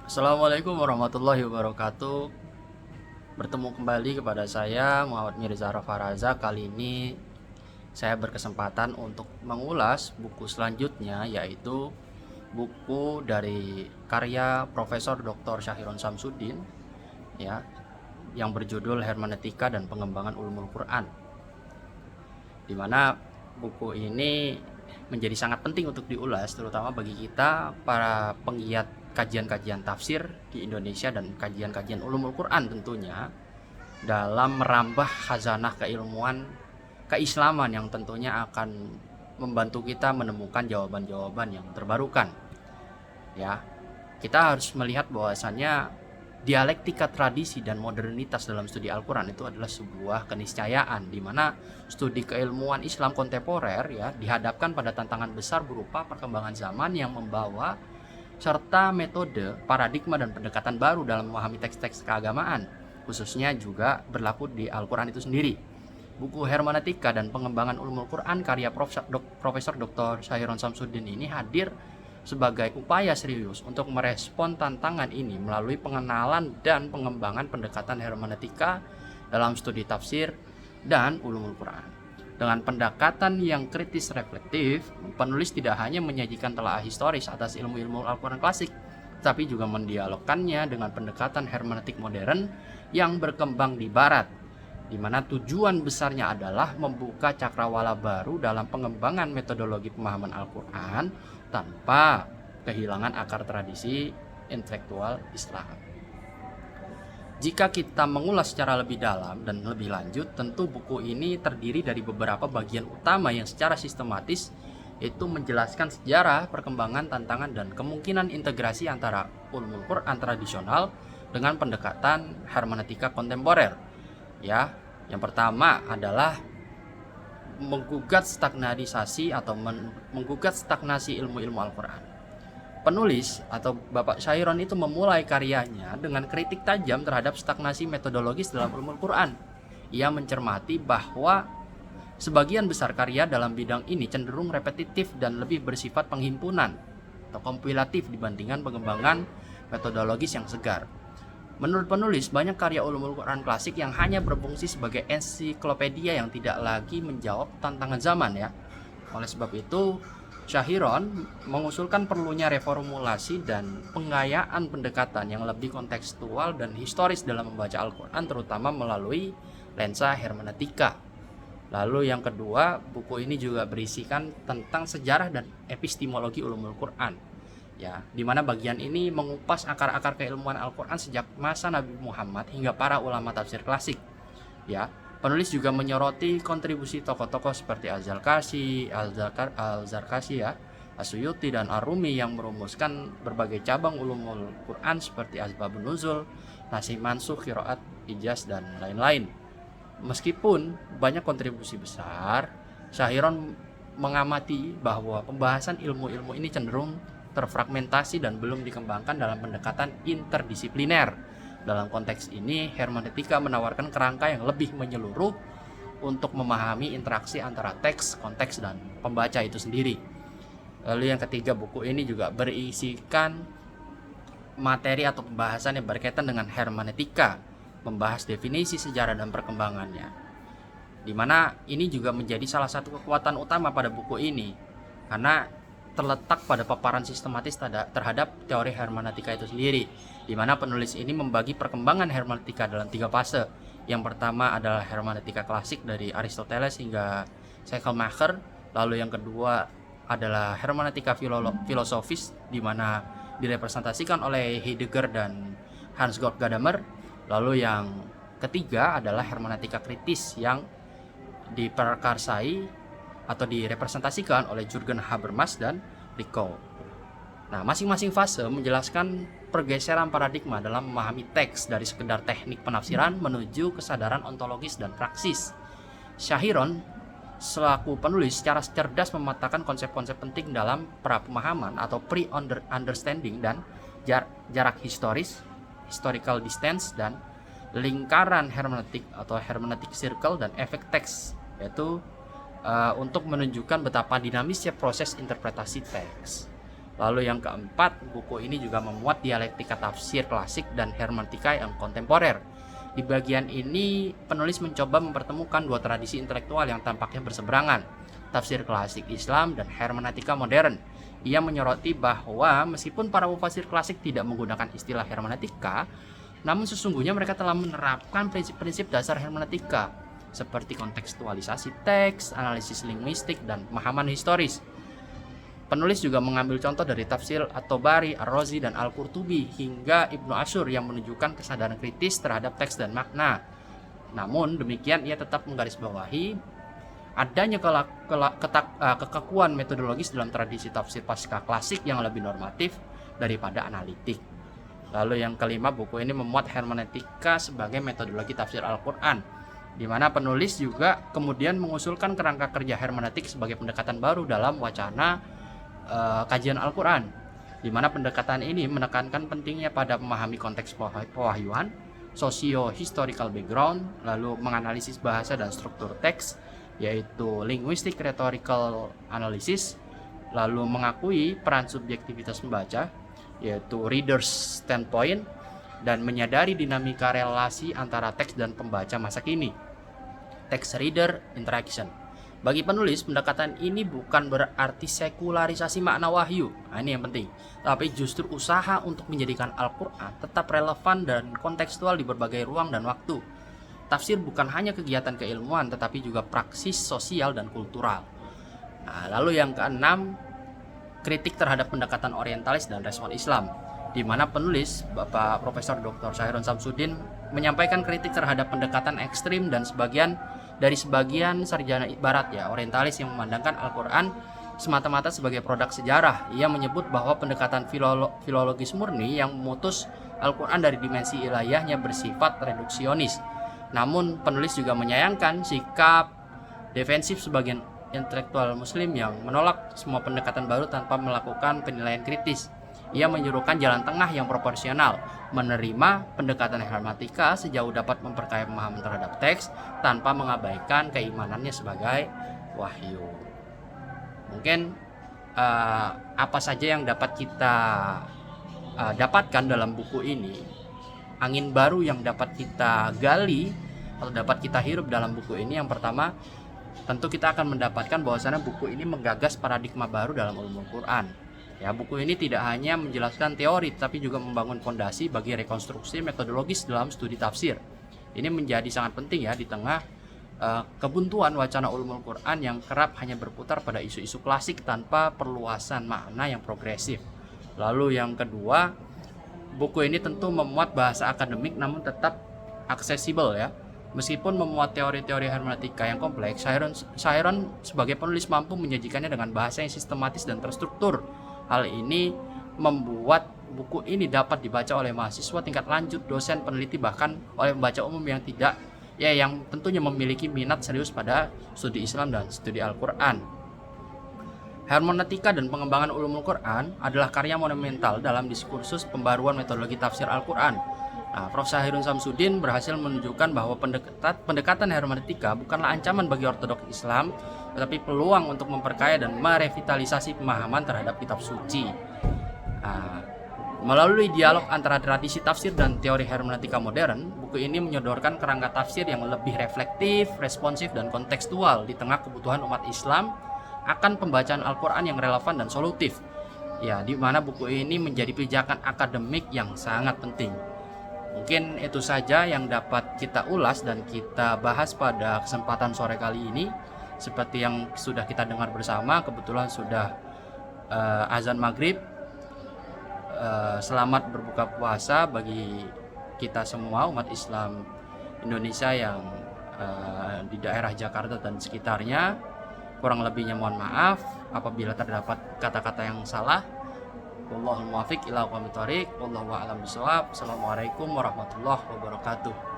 Assalamualaikum warahmatullahi wabarakatuh. Bertemu kembali kepada saya Muhammad Mirza Rafaraza. Kali ini saya berkesempatan untuk mengulas buku selanjutnya, yaitu buku dari karya Profesor Dr. Syahiron Samsudin, ya, yang berjudul Hermeneutika dan Pengembangan Ulumul Quran. Di mana buku ini menjadi sangat penting untuk diulas, terutama bagi kita para penggiat kajian-kajian tafsir di Indonesia dan kajian-kajian ulumul Quran tentunya, dalam merambah khazanah keilmuan keislaman yang tentunya akan membantu kita menemukan jawaban-jawaban yang terbarukan. Ya, kita harus melihat bahwasannya dialektika tradisi dan modernitas dalam studi Al-Quran itu adalah sebuah keniscayaan, di mana studi keilmuan Islam kontemporer ya dihadapkan pada tantangan besar berupa perkembangan zaman yang membawa serta metode, paradigma dan pendekatan baru dalam memahami teks-teks keagamaan, khususnya juga berlaku di Al-Quran itu sendiri. Buku Hermeneutika dan Pengembangan Ulumul Quran karya Profesor Dr. Syahiron Samsudin ini hadir sebagai upaya serius untuk merespon tantangan ini melalui pengenalan dan pengembangan pendekatan hermeneutika dalam studi tafsir dan ulumul Quran. Dengan pendekatan yang kritis reflektif, penulis tidak hanya menyajikan telaah historis atas ilmu-ilmu Al-Quran klasik, tapi juga mendialogkannya dengan pendekatan hermeneutik modern yang berkembang di Barat, di mana tujuan besarnya adalah membuka cakrawala baru dalam pengembangan metodologi pemahaman Al-Quran tanpa kehilangan akar tradisi intelektual Islam. Jika kita mengulas secara lebih dalam dan lebih lanjut, tentu buku ini terdiri dari beberapa bagian utama yang secara sistematis itu menjelaskan sejarah, perkembangan, tantangan, dan kemungkinan integrasi antara ulumul Quran tradisional dengan pendekatan hermeneutika kontemporer. Ya, yang pertama adalah menggugat stagnatisasi atau menggugat stagnasi ilmu-ilmu Al-Quran. Penulis atau Bapak Syahiron itu memulai karyanya dengan kritik tajam terhadap stagnasi metodologis dalam ilmu Al-Quran. Ia mencermati bahwa sebagian besar karya dalam bidang ini cenderung repetitif dan lebih bersifat penghimpunan atau kompilatif dibandingkan pengembangan metodologis yang segar. Menurut penulis, banyak karya ulumul Quran klasik yang hanya berfungsi sebagai ensiklopedia yang tidak lagi menjawab tantangan zaman ya. Oleh sebab itu, Syahiron mengusulkan perlunya reformulasi dan pengayaan pendekatan yang lebih kontekstual dan historis dalam membaca Al-Quran, terutama melalui lensa hermeneutika. Lalu yang kedua, buku ini juga berisikan tentang sejarah dan epistemologi ulumul Quran. Ya, di mana bagian ini mengupas akar-akar keilmuan Al-Quran sejak masa Nabi Muhammad hingga para ulama tafsir klasik. Ya, penulis juga menyoroti kontribusi tokoh-tokoh seperti Az-Zarkashi, Al-Zarkashi ya, As-Suyuti dan Ar-Rumi yang merumuskan berbagai cabang ulumul Quran seperti Asbabun Nuzul, Nasih Mansukh, Qiraat, Ijaz dan lain-lain. Meskipun banyak kontribusi besar, Syahiron mengamati bahwa pembahasan ilmu-ilmu ini cenderung terfragmentasi dan belum dikembangkan dalam pendekatan interdisipliner. Dalam konteks ini, hermeneutika menawarkan kerangka yang lebih menyeluruh untuk memahami interaksi antara teks, konteks, dan pembaca itu sendiri. Lalu yang ketiga, buku ini juga berisikan materi atau pembahasan yang berkaitan dengan hermeneutika, membahas definisi sejarah dan perkembangannya, di mana ini juga menjadi salah satu kekuatan utama pada buku ini karena terletak pada paparan sistematis terhadap teori hermeneutika itu sendiri, di mana penulis ini membagi perkembangan hermeneutika dalam 3 fase. Yang pertama adalah hermeneutika klasik dari Aristoteles hingga Schleiermacher, lalu yang kedua adalah hermeneutika filosofis di mana direpresentasikan oleh Heidegger dan Hans-Georg Gadamer, lalu yang ketiga adalah hermeneutika kritis yang diperkarsai atau direpresentasikan oleh Jürgen Habermas dan Ricoeur. Nah, masing-masing fase menjelaskan pergeseran paradigma dalam memahami teks dari sekedar teknik penafsiran menuju kesadaran ontologis dan praksis. Syahiron selaku penulis secara cerdas memetakan konsep-konsep penting dalam pra-pemahaman atau pre-understanding dan jarak historis, historical distance, dan lingkaran hermeneutik atau hermeneutic circle dan efek teks, yaitu untuk menunjukkan betapa dinamisnya proses interpretasi teks. Lalu yang keempat, buku ini juga memuat dialektika tafsir klasik dan hermeneutika yang kontemporer. Di bagian ini, penulis mencoba mempertemukan dua tradisi intelektual yang tampaknya berseberangan, tafsir klasik Islam dan hermeneutika modern. Ia menyoroti bahwa meskipun para mufasir klasik tidak menggunakan istilah hermeneutika, namun sesungguhnya mereka telah menerapkan prinsip-prinsip dasar hermeneutika, seperti kontekstualisasi teks, analisis linguistik, dan pemahaman historis. Penulis juga mengambil contoh dari tafsir At-Tabari, Ar-Razi, dan Al-Qurtubi hingga Ibnu Asyur yang menunjukkan kesadaran kritis terhadap teks dan makna. Namun demikian ia tetap menggarisbawahi adanya kekakuan metodologis dalam tradisi tafsir pasca klasik yang lebih normatif daripada analitik. Lalu yang kelima, buku ini memuat hermeneutika sebagai metodologi tafsir Al-Quran, di mana penulis juga kemudian mengusulkan kerangka kerja hermeneutik sebagai pendekatan baru dalam wacana kajian Al-Quran, di mana pendekatan ini menekankan pentingnya pada memahami konteks pewahyuan, socio-historical background, lalu menganalisis bahasa dan struktur teks, yaitu linguistic rhetorical analysis, lalu mengakui peran subjektivitas membaca, yaitu reader's standpoint, dan menyadari dinamika relasi antara teks dan pembaca masa kini, text-reader interaction. Bagi penulis, pendekatan ini bukan berarti sekularisasi makna wahyu, nah, ini yang penting, tapi justru usaha untuk menjadikan Al-Quran tetap relevan dan kontekstual di berbagai ruang dan waktu. Tafsir bukan hanya kegiatan keilmuan, tetapi juga praksis sosial dan kultural. Nah, lalu yang keenam, kritik terhadap pendekatan orientalis dan respon Islam, di mana penulis Bapak Profesor Dr. Syahirun Samsudin menyampaikan kritik terhadap pendekatan ekstrim dan sebagian sarjana barat orientalis yang memandangkan Al-Quran semata-mata sebagai produk sejarah. Ia menyebut bahwa pendekatan filologis murni yang memutus Al-Quran dari dimensi ilahiyahnya bersifat reduksionis. Namun penulis juga menyayangkan sikap defensif sebagian intelektual muslim yang menolak semua pendekatan baru tanpa melakukan penilaian kritis. Ia menyuruhkan jalan tengah yang proporsional, menerima pendekatan hermeneutika sejauh dapat memperkaya pemahaman terhadap teks tanpa mengabaikan keimanannya sebagai wahyu. Mungkin apa saja yang dapat kita dapatkan dalam buku ini, angin baru yang dapat kita gali atau dapat kita hirup dalam buku ini. Yang pertama, tentu kita akan mendapatkan bahwasannya buku ini menggagas paradigma baru dalam ulumul Quran. Ya, buku ini tidak hanya menjelaskan teori, tapi juga membangun fondasi bagi rekonstruksi metodologis dalam studi tafsir. Ini menjadi sangat penting ya di tengah kebuntuan wacana ulumul Quran yang kerap hanya berputar pada isu-isu klasik tanpa perluasan makna yang progresif. Lalu yang kedua, buku ini tentu memuat bahasa akademik namun tetap aksesibel ya. Meskipun memuat teori-teori hermeneutika yang kompleks, Syahirun sebagai penulis mampu menyajikannya dengan bahasa yang sistematis dan terstruktur. Hal ini membuat buku ini dapat dibaca oleh mahasiswa tingkat lanjut, dosen, peneliti, bahkan oleh pembaca umum yang tentunya memiliki minat serius pada studi Islam dan studi Al-Quran. Hermeneutika dan pengembangan ulumul Quran adalah karya monumental dalam diskursus pembaruan metodologi tafsir Al-Quran. Nah, Prof. Syahirun Samsudin berhasil menunjukkan bahwa pendekatan hermeneutika bukanlah ancaman bagi ortodoks Islam, tetapi peluang untuk memperkaya dan merevitalisasi pemahaman terhadap kitab suci. Melalui dialog antara tradisi tafsir dan teori hermeneutika modern, buku ini menyodorkan kerangka tafsir yang lebih reflektif, responsif, dan kontekstual di tengah kebutuhan umat Islam akan pembacaan Al-Quran yang relevan dan solutif. Ya, di mana buku ini menjadi pijakan akademik yang sangat penting. Mungkin itu saja yang dapat kita ulas dan kita bahas pada kesempatan sore kali ini. Seperti yang sudah kita dengar bersama, kebetulan sudah azan maghrib. Selamat berbuka puasa bagi kita semua umat Islam Indonesia yang di daerah Jakarta dan sekitarnya. Kurang lebihnya mohon maaf apabila terdapat kata-kata yang salah. Wallahul muwaffiq ila aqwamit thoriq. Wallahu a'lam bishawab. Assalamualaikum warahmatullahi wabarakatuh.